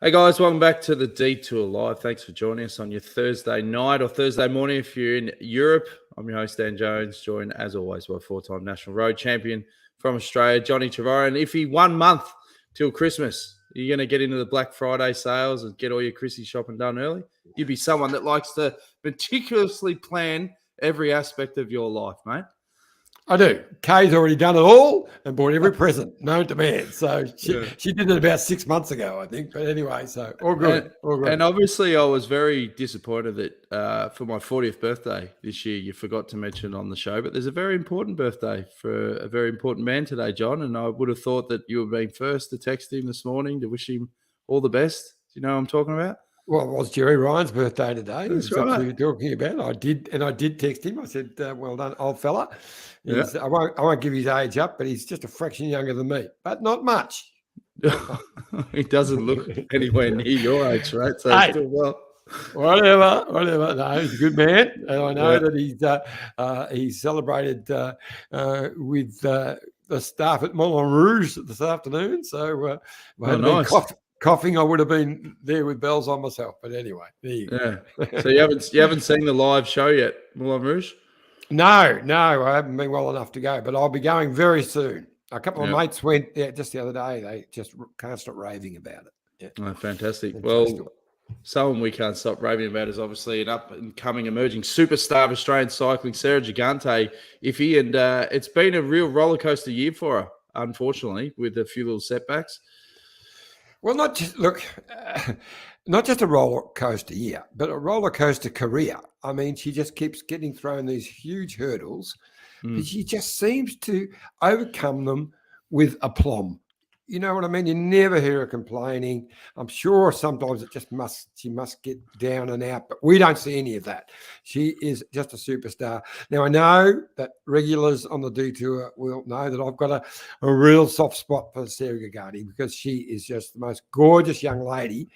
Hey guys, welcome back to the Detour Live. Thanks for joining us on your Thursday night or Thursday morning if you're in Europe. I'm your host, Dan Jones, joined as always by four-time national road champion from Australia, Johnny Trevorrow. And if he 1 month till Christmas, you're going to get into the Black Friday sales and get all your Chrissy shopping done early. You'd be someone that likes to meticulously plan every aspect of your life, mate. I do. Kay's already done it all and bought every present known to man. So she did it about 6 months ago, I think. But anyway, so all good. And obviously I was very disappointed that for my 40th birthday this year, you forgot to mention on the show. But there's a very important birthday for a very important man today, John. And I would have thought that you would have been first to text him this morning to wish him all the best. Do you know what I'm talking about? Well, it was Jerry Ryan's birthday today. That's right. We were talking about. I did text him. I said, "Well done, old fella." I won't give his age up, but he's just a fraction younger than me, but not much. He doesn't look anywhere near your age, right? So hey, still well. Whatever. No, he's a good man, and I know that he's celebrated with the staff at Moulin Rouge this afternoon. So nice. Coughing, I would have been there with bells on myself. But anyway, there you go. Yeah. So you haven't seen the live show yet, Moulin Rouge? No, I haven't been well enough to go, but I'll be going very soon. A couple of mates went just the other day. They just can't stop raving about it. Yeah. Oh, fantastic. Well, someone we can't stop raving about is obviously an up-and-coming emerging superstar of Australian cycling, Sarah Gigante, Iffy, and it's been a real rollercoaster year for her, unfortunately, with a few little setbacks. Well, not just a roller coaster year, but a roller coaster career. I mean, she just keeps getting thrown these huge hurdles, but she just seems to overcome them with aplomb. You know what I mean? You never hear her complaining. I'm sure sometimes she must get down and out, but we don't see any of that. She is just a superstar. Now, I know that regulars on the Detour will know that I've got a real soft spot for Sarah Gigante because she is just the most gorgeous young lady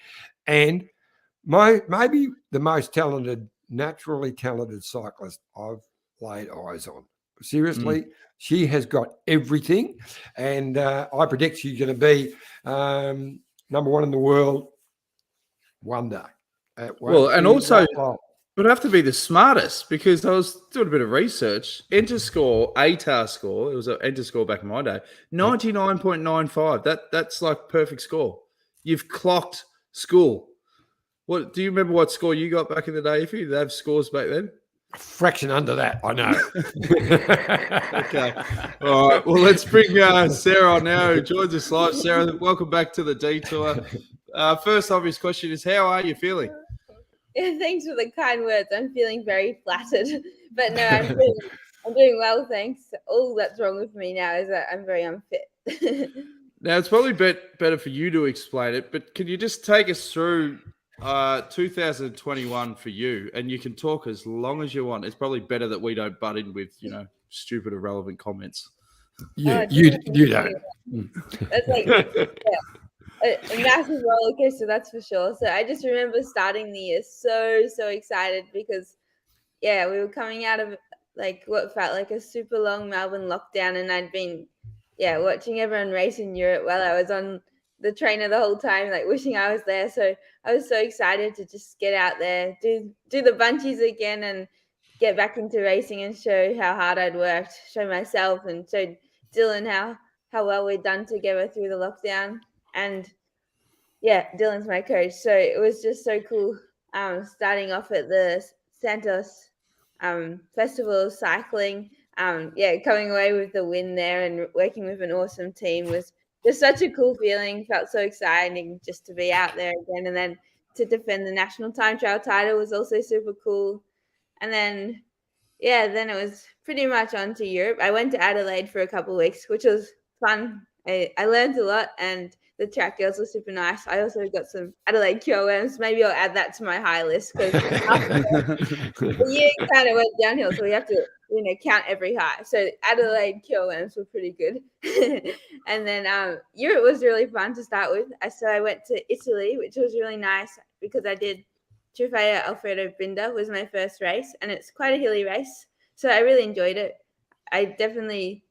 and maybe the most naturally talented cyclist I've laid eyes on. Seriously, she has got everything, and I predict she's going to be number one in the world one day. And also, would have to be the smartest because I was doing a bit of research. ATAR score, it was an enter score back in my day, 99.95. That's like perfect score. You've clocked school. What do you remember? What score you got back in the day? If you have scores back then. A fraction under that, I know. Okay. All right. Well, let's bring Sarah on now, who joins us live. Sarah, welcome back to the Detour. First obvious question is, how are you feeling? Yeah, thanks for the kind words. I'm feeling very flattered. But no, I'm doing well, thanks. All that's wrong with me now is that I'm very unfit. Now, it's probably better for you to explain it, but can you just take us through 2021 for you, and you can talk as long as you want. It's probably better that we don't butt in with stupid irrelevant comments. Yeah, you don't. That's like a massive roller coaster, that's for sure. So I just remember starting the year so excited because we were coming out of like what felt like a super long Melbourne lockdown, and I'd been watching everyone race in Europe while I was on the trainer the whole time, like wishing I was there. So I was so excited to just get out there, do the bunchies again and get back into racing and show how hard I'd worked, show myself and show Dylan how well we'd done together through the lockdown. And Dylan's my coach. So it was just so cool starting off at the Santos Festival of Cycling. Coming away with the win there and working with an awesome team was just such a cool feeling. Felt so exciting just to be out there again. And then to defend the national time trial title was also super cool. And then, then it was pretty much on to Europe. I went to Adelaide for a couple of weeks, which was fun. I learned a lot and the track girls were super nice. I also got some Adelaide QOMs. Maybe I'll add that to my high list because the year kind of went downhill. So we have to count every high. So Adelaide QOMs were pretty good. And then Europe was really fun to start with. So I went to Italy, which was really nice because I did Trofeo Alfredo Binda was my first race, and it's quite a hilly race. So I really enjoyed it. I definitely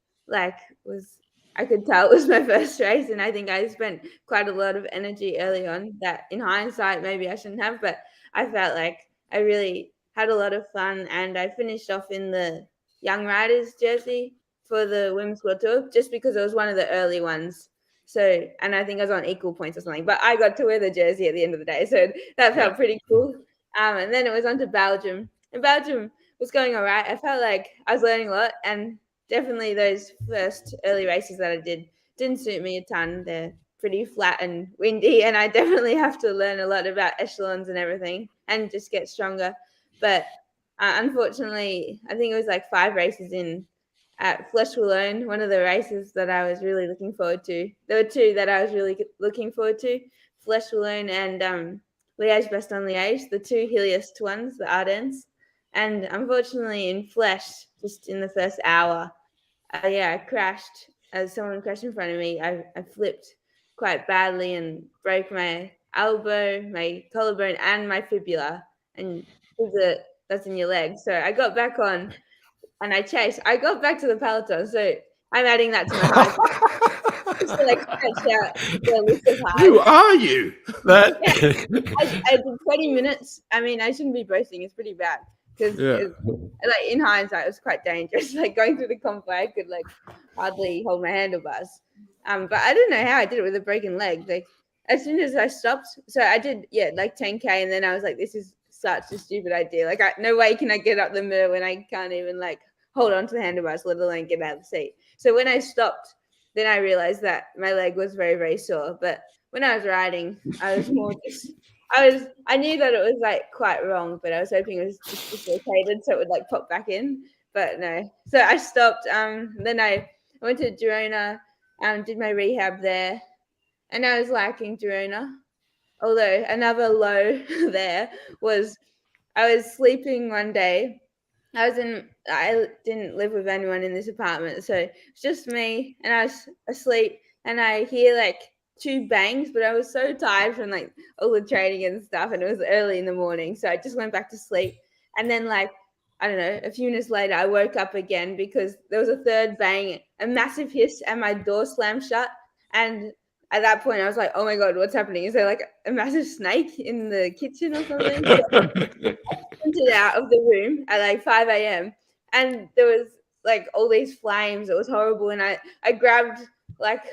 I could tell it was my first race, and I think I spent quite a lot of energy early on that in hindsight maybe I shouldn't have, but I felt like I really had a lot of fun, and I finished off in the Young Riders jersey for the Women's World Tour just because it was one of the early ones. So, and I think I was on equal points or something, but I got to wear the jersey at the end of the day, so that felt pretty cool. And then it was on to Belgium, and Belgium was going all right. I felt like I was learning a lot, and definitely those first early races that I didn't suit me a ton. They're pretty flat and windy, and I definitely have to learn a lot about echelons and everything and just get stronger. But unfortunately, I think it was like 5 races in at Flesh Wallone, one of the races that I was really looking forward to. There were 2 that I was really looking forward to, Flesh Wallone and Liège-Bastogne-Liège, the 2 hilliest ones, the Ardennes. And unfortunately in Flesh, just in the first hour, I crashed. As someone crashed in front of me, I flipped quite badly and broke my elbow, my collarbone, and my fibula. And that's in your leg. So I got back on and I chased. I got back to the peloton. So I'm adding that to my high. Just to like stretch out the list of highs. Who are you? I did 20 minutes. I mean, I shouldn't be boasting. It's pretty bad because like in hindsight, it was quite dangerous. Like going through the convoy, I could like hardly hold my handlebars. But I don't know how I did it with a broken leg. Like as soon as I stopped, so I did like 10K, and then I was like, this is such a stupid idea. Like no way can I get up the middle when I can't even like hold on to the handlebars, let alone get out of the seat. So when I stopped, then I realized that my leg was very, very sore. But when I was riding, I was more just I knew that it was like quite wrong, but I was hoping it was just dislocated so it would like pop back in. But no. So I stopped. Then I went to Girona, did my rehab there, and I was liking Girona. Although another low there was I was sleeping one day. I didn't live with anyone in this apartment, so it's just me, and I was asleep, and I hear like 2 bangs, but I was so tired from like all the training and stuff, and it was early in the morning, so I just went back to sleep. And then like I don't know, a few minutes later, I woke up again because there was a 3rd bang, a massive hiss, and my door slammed shut. And at that point, I was like, "Oh my god, what's happening? Is there like a massive snake in the kitchen or something?" So I went out of the room at like 5 a.m. and there was like all these flames. It was horrible, and I grabbed like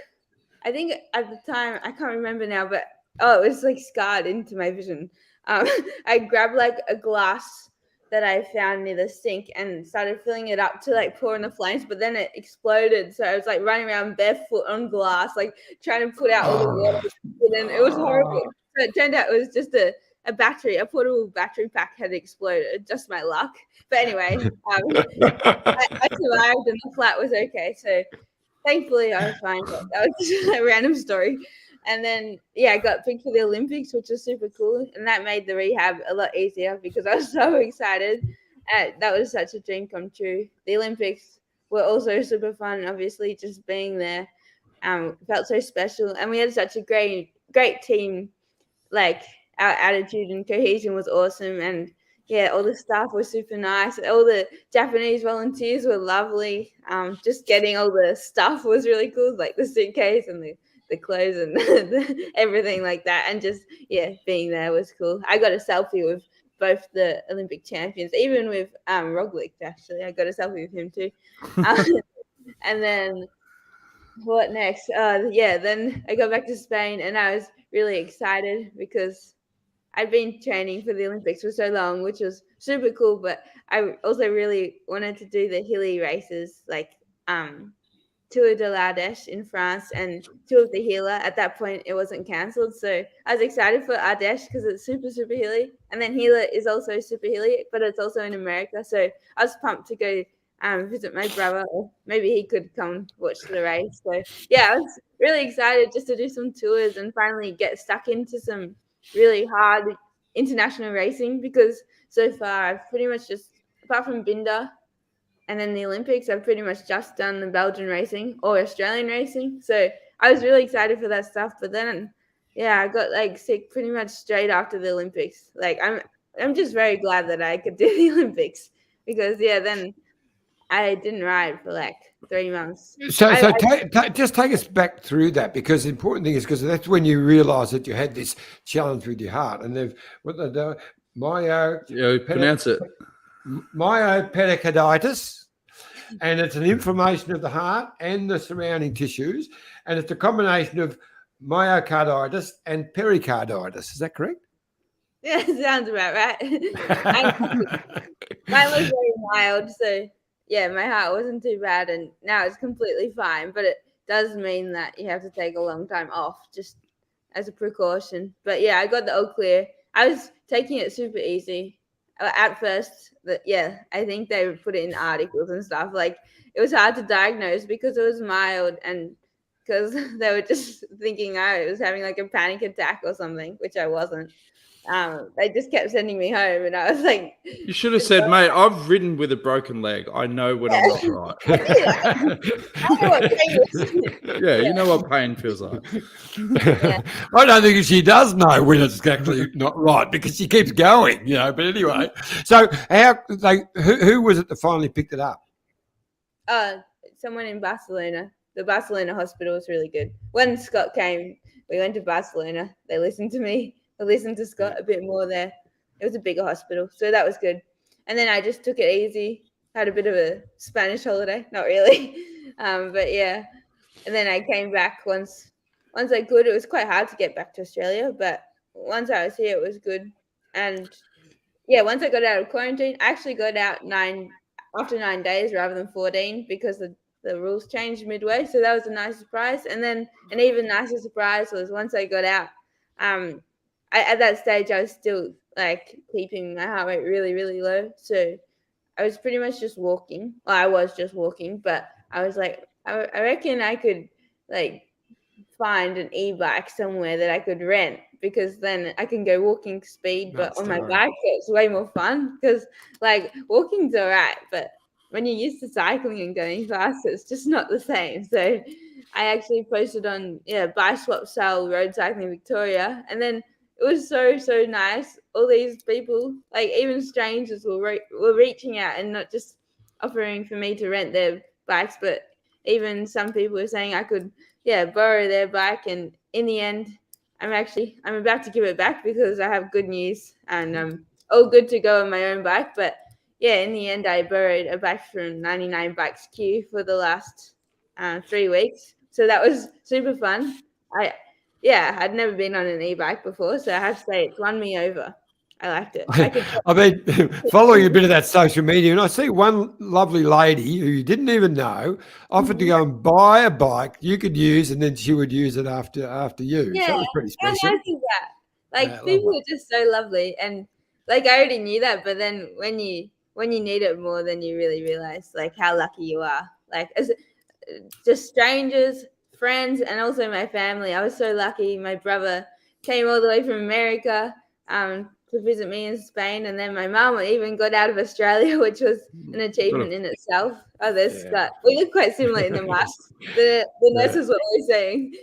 I think at the time I can't remember now, but it was like scarred into my vision. I grabbed like a glass that I found near the sink and started filling it up to like pour in the flames, but then it exploded. So I was like running around barefoot on glass, like trying to put out all the water, and it was horrible. So it turned out it was just a battery, a portable battery pack had exploded. Just my luck. But anyway, I survived and the flat was okay. So thankfully I was fine. But that was just a random story. And then, I got picked for the Olympics, which was super cool. And that made the rehab a lot easier because I was so excited. That was such a dream come true. The Olympics were also super fun, obviously, just being there. Felt so special. And we had such a great team. Like, our attitude and cohesion was awesome. And, all the staff was super nice. All the Japanese volunteers were lovely. Just getting all the stuff was really cool, like the suitcase and the clothes and everything like that, and just being there was cool. I got a selfie with both the Olympic champions, even with Roglic. Actually, I got a selfie with him too. And then what next? Then I got back to Spain, and I was really excited because I'd been training for the Olympics for so long, which was super cool. But I also really wanted to do the hilly races, like Tour de l'Ardèche in France and Tour of the Gila. At that point, it wasn't cancelled. So I was excited for Ardèche because it's super, super hilly. And then Gila is also super hilly, but it's also in America. So I was pumped to go visit my brother, or maybe he could come watch the race. So I was really excited just to do some tours and finally get stuck into some really hard international racing, because so far I've pretty much just, apart from Binder and then the Olympics, I've pretty much just done the Belgian racing or Australian racing. So I was really excited for that stuff. But then, I got like sick pretty much straight after the Olympics. Like I'm just very glad that I could do the Olympics because then I didn't ride for like 3 months. So just take us back through that, because the important thing is because that's when you realise that you had this challenge with your heart, and what they do, pronounce it. myopericarditis, and it's an inflammation of the heart and the surrounding tissues, and it's a combination of myocarditis and pericarditis. Is that correct? Yeah, sounds about right. Mine was very mild, so yeah, my heart wasn't too bad, and now it's completely fine. But it does mean that you have to take a long time off just as a precaution. But yeah, I got the all clear. I was taking it super easy at first. But yeah, I think they would put it in articles and stuff. Like it was hard to diagnose because it was mild, and because they were just thinking I was having like a panic attack or something, which I wasn't. They just kept sending me home, and I was like, you should have said, mate, I've ridden with a broken leg. I know when I'm not right. I know what pain is. Yeah, you know what pain feels like. Yeah. I don't think she does know when it's actually not right, because she keeps going, but anyway, so who was it that finally picked it up? Someone in Barcelona. The Barcelona hospital was really good. When Scott came, we went to Barcelona. They listened to me. I listened to Scott a bit more there. It was a bigger hospital, so that was good. And then I just took it easy, had a bit of a Spanish holiday. Not really, but yeah. And then I came back once I could. It was quite hard to get back to Australia, but once I was here, it was good. And yeah, once I got out of quarantine, I actually got out after 9 days rather than 14 because the rules changed midway. So that was a nice surprise. And then an even nicer surprise was once I got out, at that stage, I was still like keeping my heart rate really, really low. So I was pretty much just walking. Well, I was just walking, but I was like, I reckon I could like find an e-bike somewhere that I could rent, because then I can go walking speed, but on my bike, it's way more fun, because like walking's all right, but when you're used to cycling and going fast, it's just not the same. So I actually posted on Bike Swap Style Road Cycling Victoria, and then it was so nice. All these people, like even strangers, were reaching out and not just offering for me to rent their bikes, but even some people were saying I could borrow their bike. And in the end, I'm about to give it back because I have good news, and I'm all good to go on my own bike. But yeah, in the end, I borrowed a bike from 99 Bikes Q for the last 3 weeks. So that was super fun. I'd never been on an e-bike before, so I have to say it's won me over. I liked it. I mean, following a bit of that social media, and I see one lovely lady who you didn't even know offered to go and buy a bike you could use, and then she would use it after you. Yeah, so that was pretty special. How nice is that? Like people are just so lovely, and like I already knew that, but then when you need it more, then you really realize like how lucky you are. Like as just strangers, friends, and also my family. I was so lucky. My brother came all the way from America to visit me in Spain, and then my mum even got out of Australia, which was an achievement in itself. Oh, there's Scott. We look quite similar in the mask. The nurses were always saying.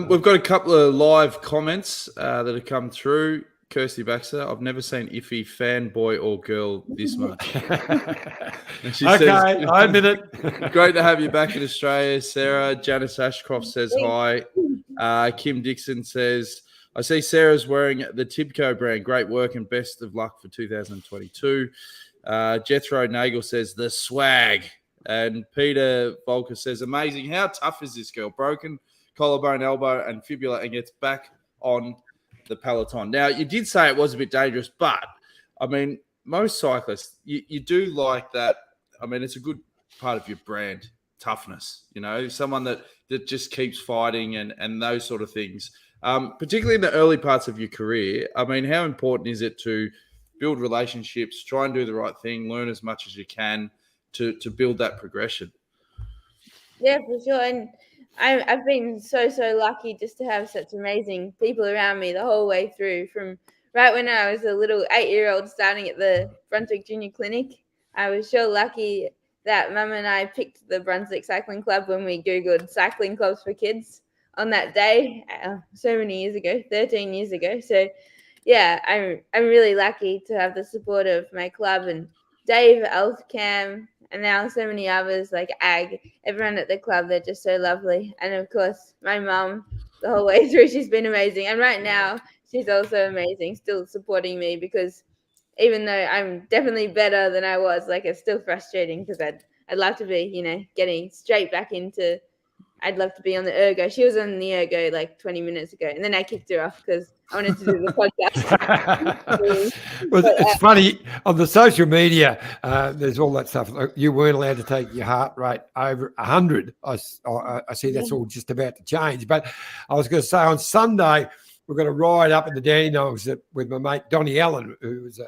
We've got a couple of live comments that have come through. Kirsty Baxter, I've never seen Iffy fanboy or girl this much. And she says, I admit it. Great to have you back in Australia, Sarah. Janice Ashcroft says hi. Kim Dixon says, I see Sarah's wearing the Tibco brand. Great work and best of luck for 2022. Jethro Nagel says, the swag. And Peter Volker says, amazing. How tough is this girl? Broken collarbone, elbow, and fibula, and gets back on the peloton. Now, you did say it was a bit dangerous, but, I mean, most cyclists, you do like that. I mean, it's a good part of your brand, toughness, someone that just keeps fighting and those sort of things. Particularly in the early parts of your career, I mean, how important is it to build relationships, try and do the right thing, learn as much as you can to build that progression? Yeah, for sure. And I've been so lucky just to have such amazing people around me the whole way through, from right when I was a little 8-year-old starting at the Brunswick Junior Clinic. I was sure lucky that Mum and I picked the Brunswick Cycling Club when we Googled cycling clubs for kids on that day, so many years ago, 13 years ago. So yeah, I'm really lucky to have the support of my club and Dave, Elfcam, and now so many others like Ag, everyone at the club, they're just so lovely. And of course, my mum, the whole way through, she's been amazing. And right now, she's also amazing, still supporting me, because even though I'm definitely better than I was, like, it's still frustrating because I'd love to be, getting straight back into, I'd love to be on the ergo. She was on the ergo like 20 minutes ago, and then I kicked her off because I wanted to do the podcast. Well, it's funny, on the social media, there's all that stuff. You weren't allowed to take your heart rate over 100. I see that's all just about to change. But I was going to say, on Sunday, we're going to ride up in the Dandenongs with my mate Donnie Allan, who was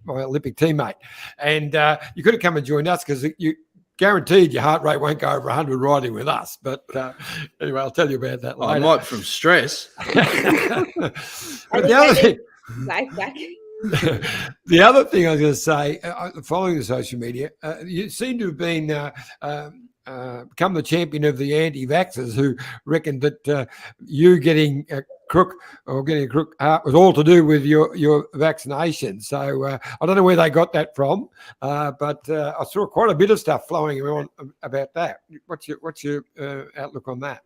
my Olympic teammate. And you could have come and joined us because you guaranteed your heart rate won't go over 100 riding with us. But anyway, I'll tell you about that later. I might from stress. But the other thing, the other thing I was going to say, following the social media, you seem to have been become the champion of the anti-vaxxers who reckoned that you getting a crook heart was all to do with your vaccination. So I don't know where they got that from, but I saw quite a bit of stuff flowing around about that. What's your outlook on that?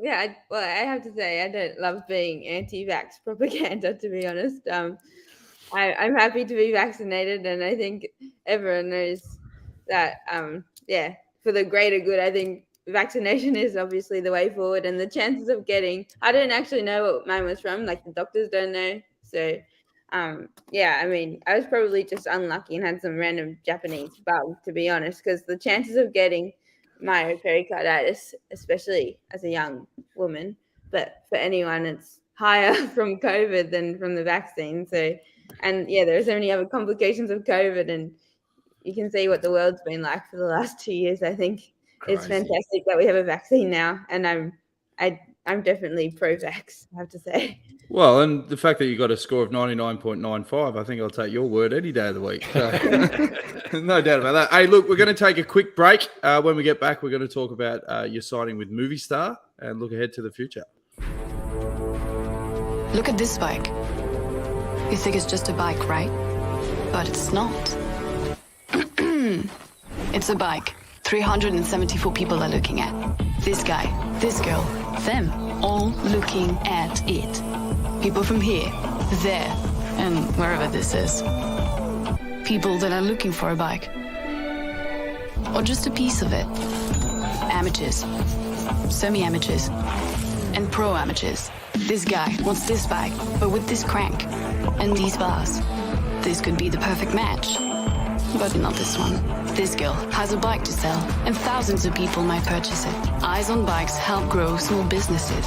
Yeah, well, I have to say I don't love being anti-vax propaganda, to be honest. I'm happy to be vaccinated, and I think everyone knows that. For the greater good, I think vaccination is obviously the way forward, and the chances of getting, I don't actually know what mine was from, like the doctors don't know. So, I mean, I was probably just unlucky and had some random Japanese bug, to be honest, because the chances of getting myopericarditis, especially as a young woman, but for anyone, it's higher from COVID than from the vaccine. So, and yeah, there are so many other complications of COVID, and you can see what the world's been like for the last 2 years. I think it's fantastic that we have a vaccine now, and I'm definitely pro-vax, I have to say. Well, and the fact that you got a score of 99.95, I think I'll take your word any day of the week. So, no doubt about that. Hey, look, we're going to take a quick break. When we get back, we're going to talk about your signing with Movie Star and look ahead to the future. Look at this bike. You think it's just a bike, right? But it's not. It's a bike. 374 people are looking at. This guy, this girl, them, all looking at it. People from here, there, and wherever this is. People that are looking for a bike. Or just a piece of it. Amateurs, semi-amateurs, and pro-amateurs. This guy wants this bike, but with this crank and these bars. This could be the perfect match. But not this one. This girl has a bike to sell, and thousands of people might purchase it. Eyes on Bikes help grow small businesses.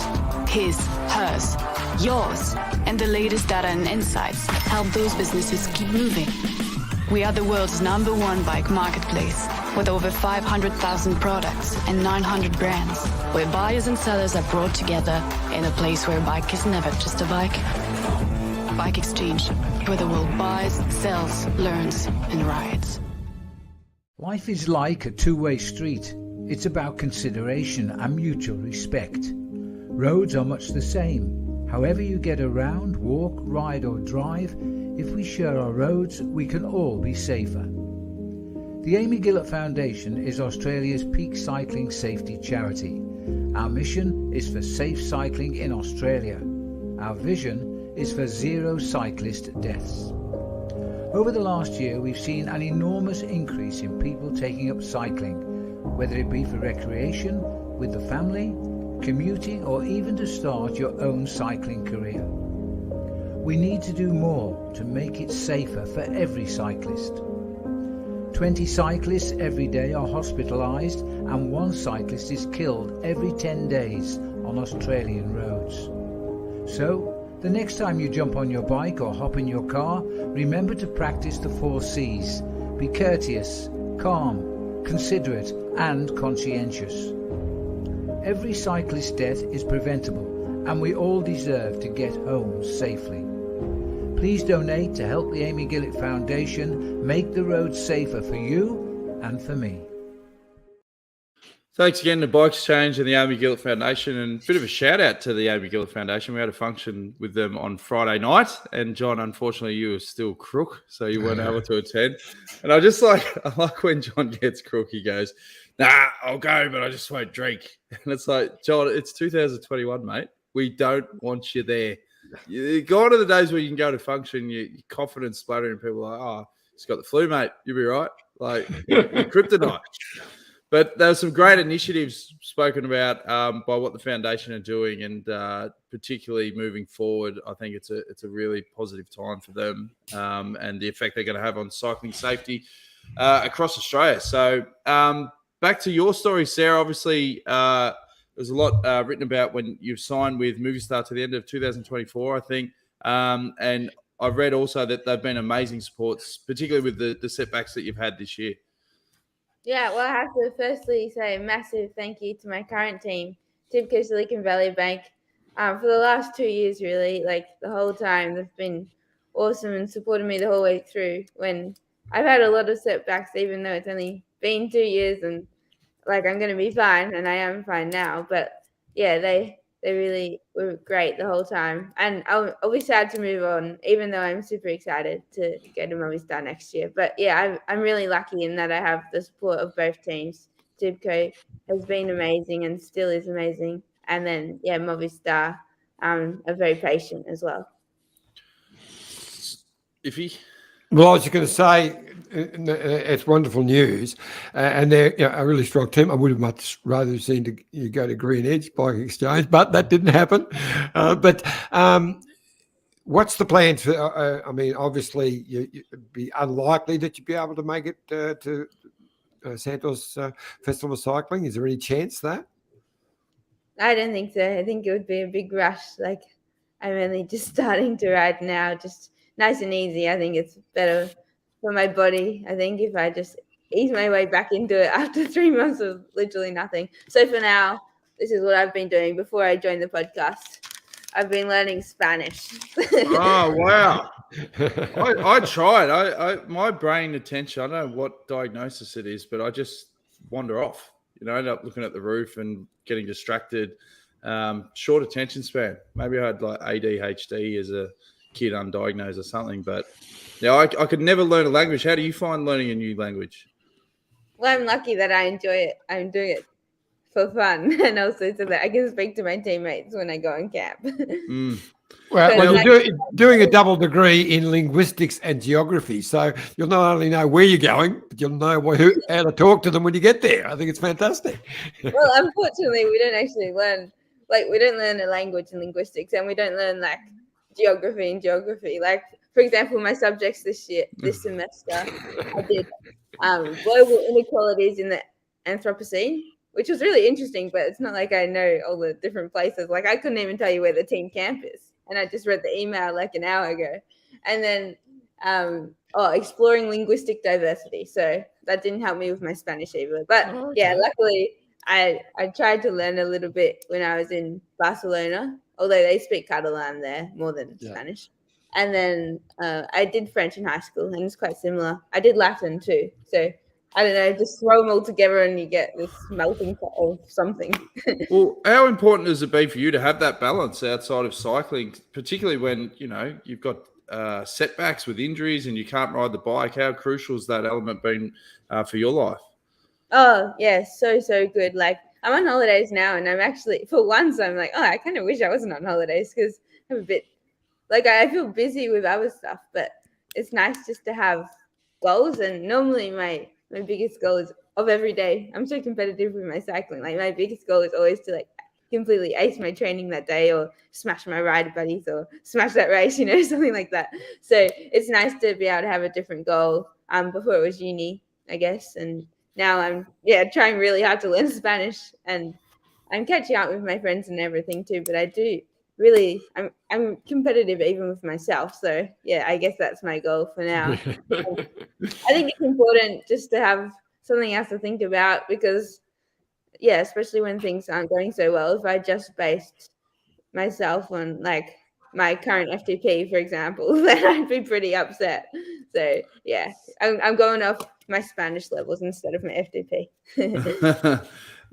His, hers, yours, and the latest data and insights help those businesses keep moving. We are the world's #1 bike marketplace, with over 500,000 products and 900 brands, where buyers and sellers are brought together in a place where a bike is never just a bike. Bike Exchange, where the world buys, sells, learns, and rides. Life is like a two-way street. It's about consideration and mutual respect. Roads are much the same. However you get around, walk, ride or drive, if we share our roads, we can all be safer. The Amy Gillett Foundation is Australia's peak cycling safety charity. Our mission is for safe cycling in Australia. Our vision is for 0 cyclist deaths. Over the last year, we've seen an enormous increase in people taking up cycling, whether it be for recreation, with the family, commuting, or even to start your own cycling career. We need to do more to make it safer for every cyclist. 20 cyclists every day are hospitalised, and 1 cyclist is killed every 10 days on Australian roads. So, the next time you jump on your bike or hop in your car, remember to practice the 4 C's. Be courteous, calm, considerate, and conscientious. Every cyclist death is preventable, and we all deserve to get home safely. Please donate to help the Amy Gillett Foundation make the roads safer for you and for me. Thanks again to Bike Exchange and the Amy Gillett Foundation, and a bit of a shout out to the Amy Gillett Foundation. We had a function with them on Friday night, and John, unfortunately, you were still crook, so you weren't able to attend. And I like when John gets crook, he goes, "Nah, I'll go, but I just won't drink." And it's like, John, it's 2021, mate. We don't want you there. You go on to the days where you can go to function, you're confident, spluttering, people are like, "Oh, he's got the flu, mate. You'll be right." Like, you're kryptonite. But there's some great initiatives spoken about by what the foundation are doing, and particularly moving forward, I think it's a really positive time for them and the effect they're going to have on cycling safety across Australia. So back to your story, Sarah. Obviously, there's a lot written about when you've signed with Movistar to the end of 2024, I think. And I've read also that they've been amazing supports, particularly with the setbacks that you've had this year. Yeah, well, I have to firstly say a massive thank you to my current team, Tibco Silicon Valley Bank, for the last 2 years, really. Like, the whole time, they've been awesome and supported me the whole way through when I've had a lot of setbacks, even though it's only been 2 years and, like, I'm going to be fine, and I am fine now. But, yeah, they really were great the whole time. And I'll be sad to move on, even though I'm super excited to go to Movistar next year. But yeah, I'm really lucky in that I have the support of both teams. Tibco has been amazing and still is amazing. And then, yeah, Movistar are very patient as well. Well, I was just going to say, it's wonderful news, and they're a really strong team. I would have much rather seen you go to Green Edge Bike Exchange, but that didn't happen. But what's the plans for? I mean, obviously, it'd be unlikely that you'd be able to make it to Santos Festival of Cycling. Is there any chance that? I don't think so. I think it would be a big rush. Like, I'm only just starting to ride now, just nice and easy. I think it's better for my body. I think if I just ease my way back into it after 3 months of literally nothing. So for now, this is what I've been doing before I joined the podcast. I've been learning Spanish. Oh, wow. I tried. My brain attention, I don't know what diagnosis it is, but I just wander off. I end up looking at the roof and getting distracted. Short attention span. Maybe I had like ADHD as a kid, undiagnosed or something. But yeah, I could never learn a language. How do you find learning a new language? Well, I'm lucky that I enjoy it. I'm doing it for fun, and also so that I can speak to my teammates when I go on camp. Well, you're doing a double degree in linguistics and geography, so you'll not only know where you're going, but you'll know how to talk to them when you get there. I think it's fantastic. Well, unfortunately, we don't actually learn, we don't learn a language in linguistics, and we don't learn geography in geography. Like, for example, my subjects this semester, I did global inequalities in the Anthropocene, which was really interesting, but it's not like I know all the different places. Like, I couldn't even tell you where the team camp is. And I just read the email like an hour ago. And then exploring linguistic diversity. So that didn't help me with my Spanish either. But yeah, luckily I tried to learn a little bit when I was in Barcelona, although they speak Catalan there more than Spanish. And then I did French in high school, and it's quite similar. I did Latin too. So I don't know, just throw them all together and you get this melting pot of something. Well, how important has it been for you to have that balance outside of cycling, particularly when, you've got setbacks with injuries and you can't ride the bike? How crucial has that element been for your life? Oh, yeah, so good. Like, I'm on holidays now, and I'm actually, for once, I'm like, I kind of wish I wasn't on holidays because I'm a bit, I feel busy with other stuff, but it's nice just to have goals. And normally my biggest goal is of every day. I'm so competitive with my cycling. Like, my biggest goal is always to completely ace my training that day, or smash my rider buddies, or smash that race, something like that. So it's nice to be able to have a different goal. Before it was uni, I guess, and now I'm trying really hard to learn Spanish, and I'm catching up with my friends and everything too. But I do really, I'm competitive even with myself. So yeah, I guess that's my goal for now. I think it's important just to have something else to think about, because especially when things aren't going so well. If I just based myself on my current FTP, for example, then I'd be pretty upset. So yeah, I'm going off my Spanish levels instead of my FTP.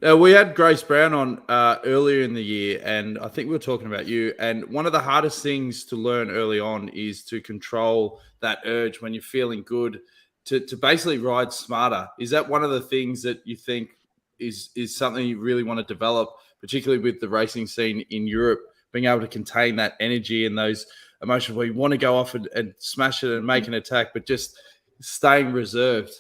We had Grace Brown on earlier in the year, and I think we were talking about you. And one of the hardest things to learn early on is to control that urge when you're feeling good to basically ride smarter. Is that one of the things that you think is something you really want to develop, particularly with the racing scene in Europe, being able to contain that energy and those emotions where you want to go off and smash it and make an attack, but just staying reserved?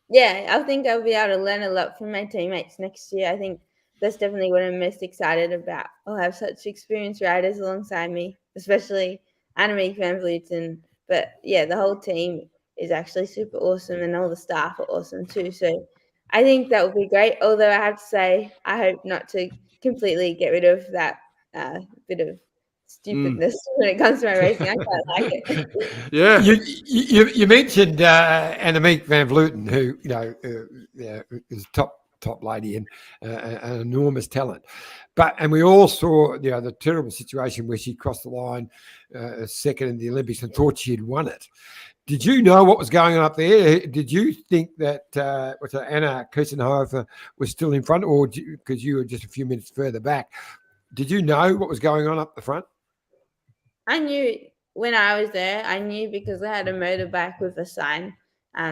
Yeah, I think I'll be able to learn a lot from my teammates next year. I think that's definitely what I'm most excited about. I'll have such experienced riders alongside me, especially Annemiek van Vleuten. But yeah, the whole team is actually super awesome, and all the staff are awesome too. So I think that would be great. Although I have to say, I hope not to completely get rid of that bit of stupidness when it comes to my racing. I quite like it. Yeah. You mentioned Annemiek van Vleuten, who is top lady and an enormous talent, and we all saw the terrible situation where she crossed the line second in the Olympics and thought she had won it. Did you know what was going on up there? Did you think that Anna Kiesenhofer was still in front, or because you were just a few minutes further back? Did you know what was going on up the front? I knew when I was there. I knew because I had a motorbike with a sign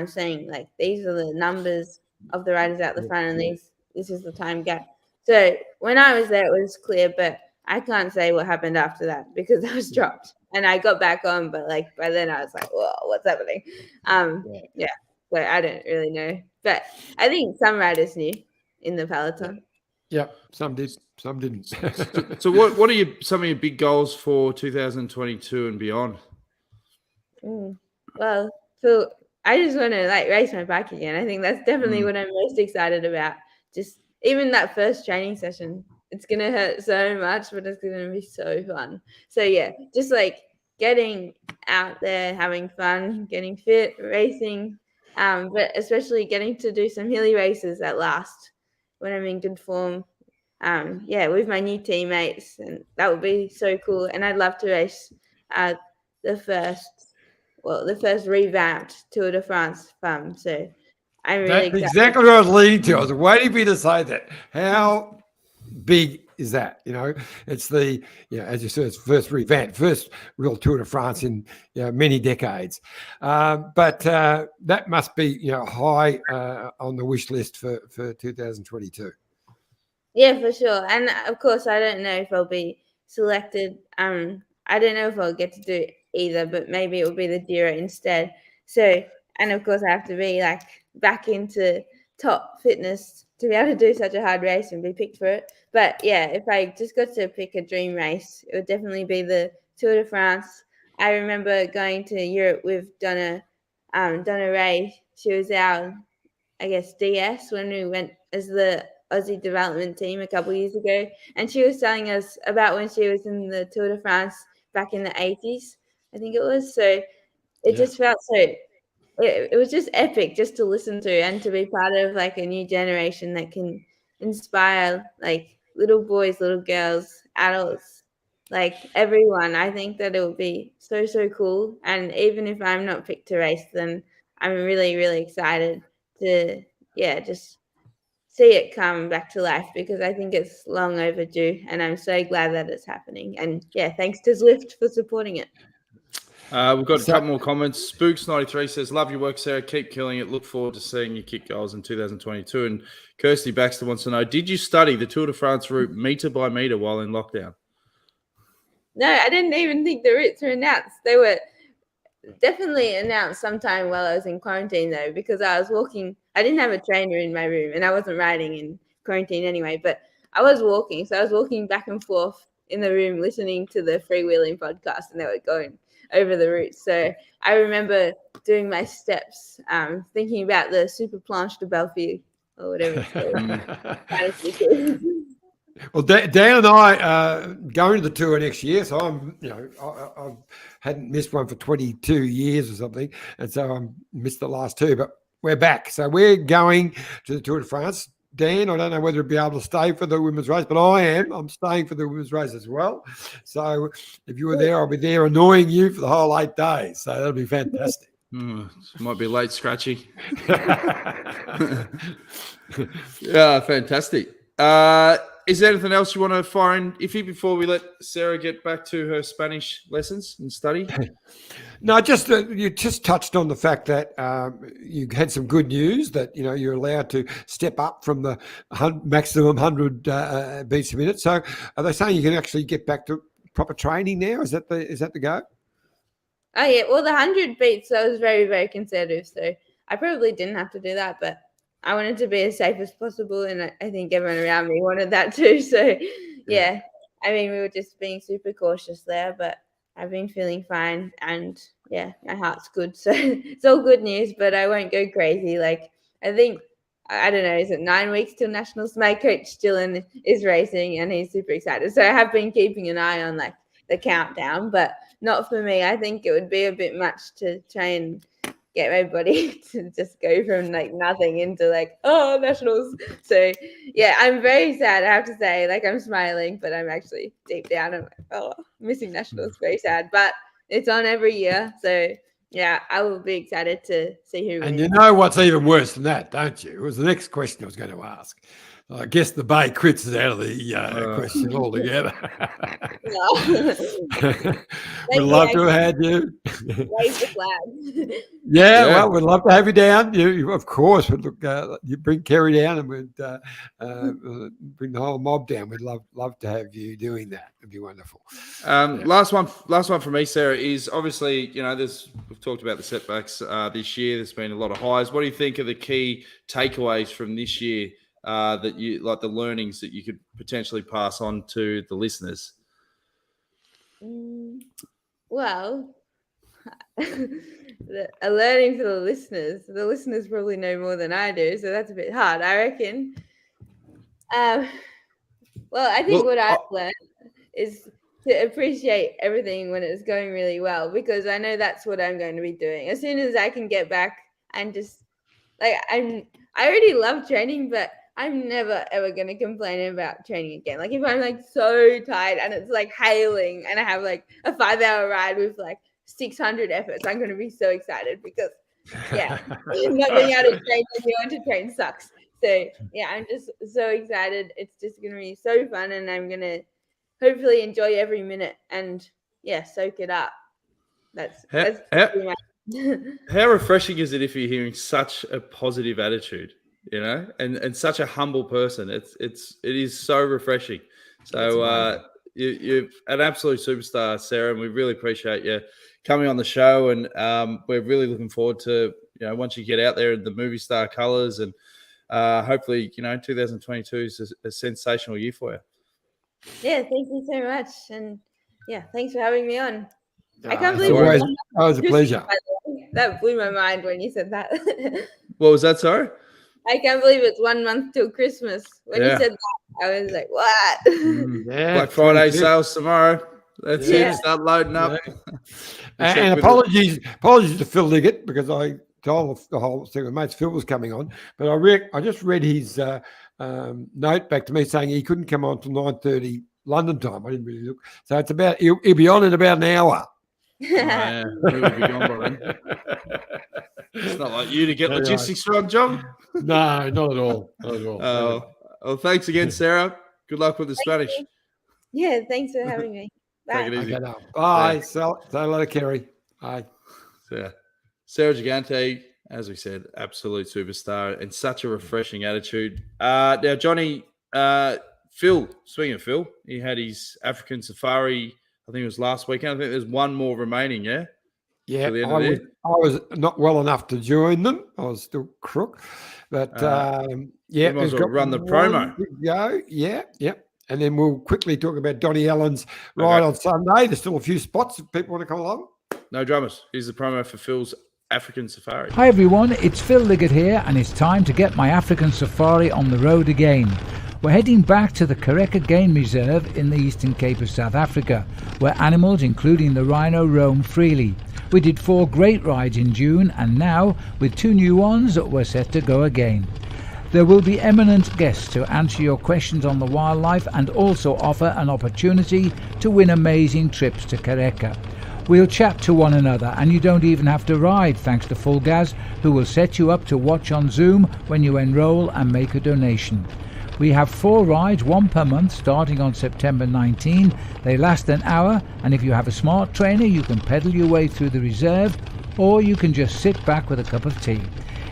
saying like these are the numbers of the riders out the front, and this is the time gap. So when I was there, it was clear, but I can't say what happened after that because I was dropped and I got back on. But like by then, I was like, "Whoa, what's happening?" Yeah. So I don't really know, but I think some riders knew in the peloton. Yeah, some did, some didn't. So what are some of your big goals for 2022 and beyond? Well, so I just want to like race my bike again. I think that's definitely what I'm most excited about. Just even that first training session, it's gonna hurt so much, but it's gonna be so fun. So yeah, just like getting out there, having fun, getting fit, racing, but especially getting to do some hilly races at last when I'm in good form. With my new teammates, and that would be so cool. And I'd love to race the first revamped Tour de France FAM. So I'm really That's excited. exactly what I was leading to. I was waiting for you to say that. How big is that? It's the, as you said, it's first revamped, first real Tour de France in many decades. But that must be high on the wish list for 2022. Yeah, for sure. And of course, I don't know if I'll be selected. I don't know if I'll get to do either, but maybe it will be the Giro instead. So, and of course, I have to be like back into top fitness to be able to do such a hard race and be picked for it. But yeah, if I just got to pick a dream race, it would definitely be the Tour de France. I remember going to Europe with Donna Ray. She was our, I guess, DS when we went as the Aussie development team a couple of years ago, and she was telling us about when she was in the Tour de France back in the 80s, I think it was. So it just felt so. It was just epic just to listen to and to be part of like a new generation that can inspire like little boys, little girls, adults, like everyone. I think that it would be so cool. And even if I'm not picked to race, then I'm really excited to just see it come back to life because I think it's long overdue, and I'm so glad that it's happening. And yeah, thanks to Zwift for supporting it. We've got a couple more comments. Spooks93 says, love your work, Sarah. Keep killing it. Look forward to seeing you kick goals in 2022. And Kirsty Baxter wants to know, did you study the Tour de France route metre by metre while in lockdown? No, I didn't even think the routes were announced. They were definitely announced sometime while I was in quarantine, though, because I was walking. I didn't have a trainer in my room, and I wasn't riding in quarantine anyway, but I was walking. So I was walking back and forth in the room listening to the Freewheeling podcast, and they were going over the routes. So I remember doing my steps, thinking about the Super Planche de Bellevue or whatever it's called. Well, Dan and I are going to the tour next year, so I'm, I hadn't missed one for 22 years or something, and so I missed the last two, but we're back. So we're going to the Tour de France. Dan, I don't know whether you'll be able to stay for the women's race, but I am. I'm staying for the women's race as well. So if you were there, I'll be there annoying you for the whole 8 days. So that'll be fantastic. Might be late scratchy. Yeah, fantastic. Is there anything else you want to fire in, Iffy, before we let Sarah get back to her Spanish lessons and study? No, just you just touched on the fact that you had some good news that you're allowed to step up from the maximum 100 beats a minute. So, are they saying you can actually get back to proper training now? Is that the go? Oh yeah, well the 100 beats, I was very, very conservative, so I probably didn't have to do that, but I wanted to be as safe as possible, and I think everyone around me wanted that too. So yeah, I mean, we were just being super cautious there, but I've been feeling fine, and yeah, my heart's good, so it's all good news. But I won't go crazy. Like I think, I don't know, is it 9 weeks till nationals? My coach Dylan is racing, and he's super excited. So I have been keeping an eye on like the countdown, but not for me. I think it would be a bit much to try and get my body to just go from like nothing into like, oh, nationals. So yeah, I'm very sad, I have to say. Like I'm smiling, but I'm actually deep down, I'm like, oh, missing nationals, very sad. But it's on every year. So yeah, I will be excited to see who wins. And you know what's even worse than that, don't you? It was the next question I was going to ask. I guess the Bay Crits is out of the question altogether. We'd love to have had you. Wave the flag. Yeah, well, we'd love to have you down. You of course, would look. You bring Kerry down, and we'd bring the whole mob down. We'd love to have you doing that. It'd be wonderful. Last one for me, Sarah, is obviously we've talked about the setbacks this year. There's been a lot of highs. What do you think are the key takeaways from this year? That you like, the learnings that you could potentially pass on to the listeners? Well, a learning for the listeners. The listeners probably know more than I do, so that's a bit hard, I reckon. Well, I think what I've learned is to appreciate everything when it's going really well, because I know that's what I'm going to be doing. As soon as I can get back and just like I already love training, but I'm never, ever going to complain about training again. Like if I'm like so tired and it's like hailing and I have like a 5-hour ride with like 600 efforts, I'm going to be so excited because not being able to train when you want to train sucks. So yeah, I'm just so excited. It's just going to be so fun, and I'm going to hopefully enjoy every minute and soak it up. That's how refreshing is it if you're hearing such a positive attitude? And such a humble person. It is so refreshing. So you're an absolute superstar, Sarah, and we really appreciate you coming on the show. And we're really looking forward to once you get out there in the movie star colours, and hopefully 2022 is a sensational year for you. Yeah, thank you so much, and thanks for having me on. I can't believe it was a pleasure. That blew my mind when you said that. What was that? Sorry. I can't believe it's 1 month till Christmas. When you said that, I was like, what? Black Friday sales tomorrow. That's it. Start loading up. And apologies to Phil Liggett, because I told the whole thing with mates Phil was coming on. But I just read his note back to me saying he couldn't come on till 9:30 London time. I didn't really look. So it's about, he'll be on in about an hour. We'll be gone by then. It's not like you to get logistics wrong, John. No, not at all. Well, thanks again, Sarah. Good luck with the Spanish. Yeah, thanks for having me. Bye. Take it easy. Okay, bye. Say hello to Kerry. Bye. Sarah Gigante, as we said, absolute superstar and such a refreshing attitude. Now, Johnny, Phil, speaking of Phil, he had his African safari, I think it was last weekend. I think there's one more remaining, yeah? Yeah, I was not well enough to join them. I was still crook. But, you might as well run the promo. Go. Yeah. And then we'll quickly talk about Donnie Allan's ride on Sunday. There's still a few spots if people want to come along. No dramas. Here's the promo for Phil's African Safari. Hi everyone, it's Phil Liggett here, and it's time to get my African Safari on the road again. We're heading back to the Kareka Game Reserve in the Eastern Cape of South Africa, where animals including the rhino roam freely. We did 4 great rides in June, and now, with 2 new ones, we're set to go again. There will be eminent guests to answer your questions on the wildlife and also offer an opportunity to win amazing trips to Kareka. We'll chat to one another, and you don't even have to ride, thanks to Full Gas, who will set you up to watch on Zoom when you enroll and make a donation. We have 4 rides, 1 per month, starting on September 19. They last an hour, and if you have a smart trainer, you can pedal your way through the reserve, or you can just sit back with a cup of tea.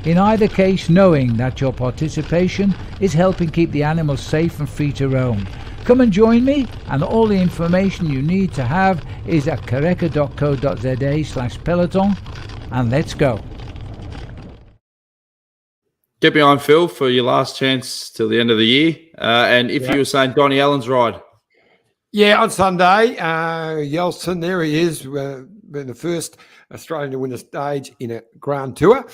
In either case, knowing that your participation is helping keep the animals safe and free to roam. Come and join me, and all the information you need to have is at careca.co.za/peloton, and let's go. Get behind Phil for your last chance till the end of the year. And if you were saying Donnie Allen's ride. Yeah, on Sunday, Yeltsin, there he is, been the first Australian to win a stage in a Grand Tour.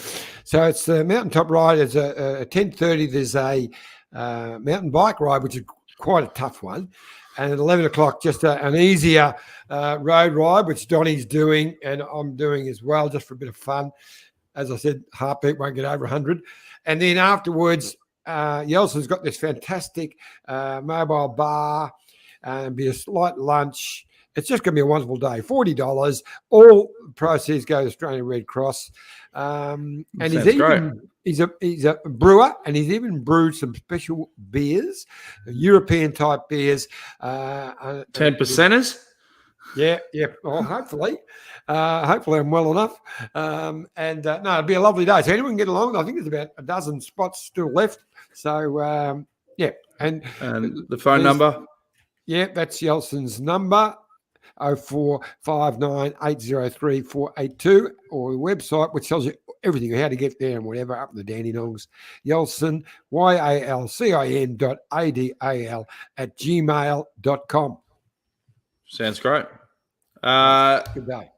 So it's the mountaintop ride. It's a 10:30. There's a mountain bike ride, which is quite a tough one. And at 11 o'clock, just an easier road ride, which Donnie's doing and I'm doing as well, just for a bit of fun. As I said, heartbeat won't get over 100. And then afterwards, Yeltsin's got this fantastic mobile bar and be a slight lunch. It's just going to be a wonderful day. $40. All proceeds go to Australian Red Cross. And he's a brewer, and he's even brewed some special beers, European type beers. 10%ers? Yeah. Well, hopefully I'm well enough. No, it'll be a lovely day. So anyone can get along. I think there's about a dozen spots still left. So yeah, and the phone number. Yeah, that's Yeltsin's number. 0459803482, or the website, which tells you everything, how to get there and whatever, up in the Dandenongs. Yeltsin, YALCIN.ADAL@gmail.com. Sounds great. Good day.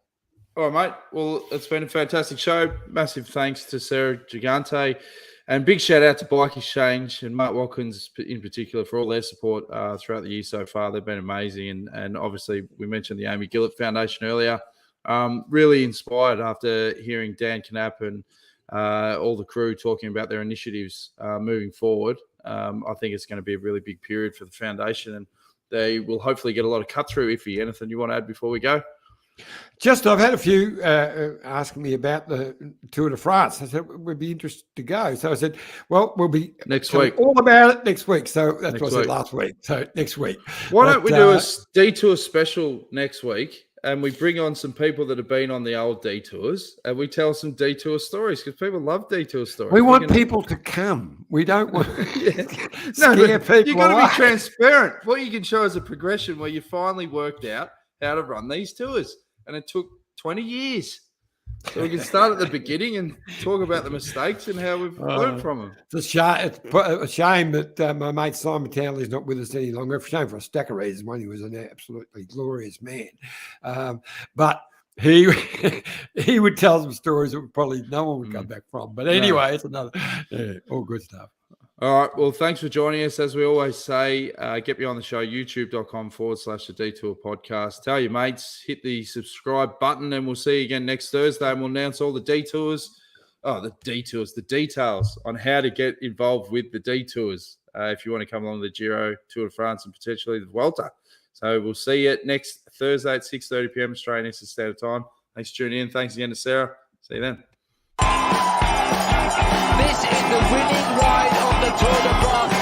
All right, mate. Well, it's been a fantastic show. Massive thanks to Sarah Gigante. And big shout out to Bike Exchange and Mark Watkins in particular for all their support throughout the year so far. They've been amazing. And obviously, we mentioned the Amy Gillett Foundation earlier. Really inspired after hearing Dan Knapp and all the crew talking about their initiatives moving forward. I think it's going to be a really big period for the foundation, and they will hopefully get a lot of cut through. Iffy, anything you want to add before we go? Just, I've had a few asking me about the Tour de France. I said, we'd be interested to go. So I said, well, we'll be next week. All about it next week. So that's what I said last week. So next week. Why don't we do a detour special next week, and we bring on some people that have been on the old detours, and we tell some detour stories, because people love detour stories. We want people to come. We don't want scare people. You've got to be transparent. What you can show is a progression where you finally worked out how to run these tours. And it took 20 years. So we can start at the beginning and talk about the mistakes and how we've learned from them. It's a shame that my mate Simon Townley is not with us any longer. It's a shame for a stack of reasons. One, he was an absolutely glorious man. But he would tell some stories that probably no one would come back from. But anyway, it's another, all good stuff. All right. Well, thanks for joining us. As we always say, get me on the show, youtube.com/the Detour Podcast. Tell your mates, hit the subscribe button, and we'll see you again next Thursday. And we'll announce all the detours. The details on how to get involved with the detours if you want to come along the Giro, Tour de France, and potentially the Vuelta. So we'll see you next Thursday at 6:30 p.m. Australian Eastern Standard Time. Thanks for tuning in. Thanks again to Sarah. See you then. This is the winning ride of the Tour de France.